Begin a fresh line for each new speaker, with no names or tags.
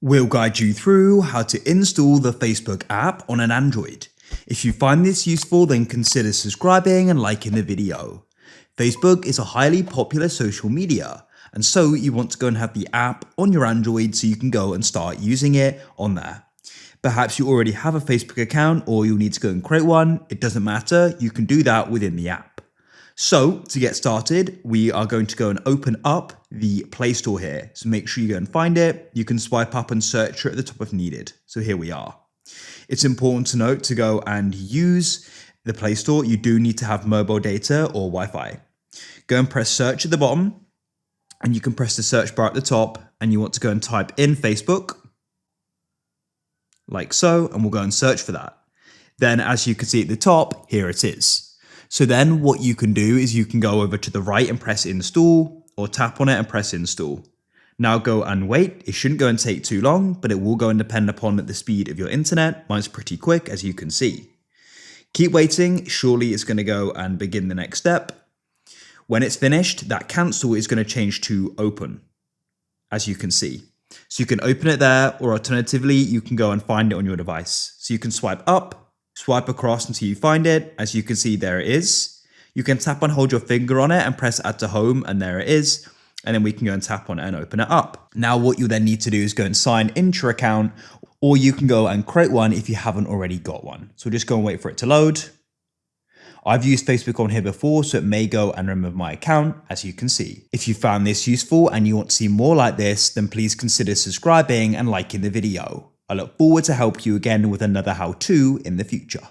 We'll guide you through how to install the Facebook app on an Android. If you find this useful, then consider subscribing and liking the video. Facebook is a highly popular social media, and so you want to go and have the app on your Android so you can go and start using it on there. Perhaps you already have a Facebook account or you'll need to go and create one. It doesn't matter, you can do that within the app. So to get started, we are going to go and open up the Play Store here. So make sure you go and find it. You can swipe up and search at the top if needed. So here we are. It's important to note to go and use the Play Store. You do need to have mobile data or Wi-Fi. Go and press search at the bottom and you can press the search bar at the top and you want to go and type in Facebook like so, and we'll go and search for that. Then as you can see at the top, here it is. So then what you can do is you can go over to the right and press install, or tap on it and press install. Now go and wait. It shouldn't go and take too long, but it will go and depend upon the speed of your internet. Mine's pretty quick, as you can see. Keep waiting. Surely it's going to go and begin the next step. When it's finished, that cancel is going to change to open, as you can see. So you can open it there, or alternatively, you can go and find it on your device. So you can swipe up, swipe across until you find it. As you can see, there it is. You can tap and hold your finger on it and press add to home, and there it is. And then we can go and tap on it and open it up. Now what you then need to do is go and sign into your account, or you can go and create one if you haven't already got one. So just go and wait for it to load. I've used Facebook on here before, so it may go and remove my account, as you can see. If you found this useful and you want to see more like this, then please consider subscribing and liking the video. I look forward to help you again with another how-to in the future.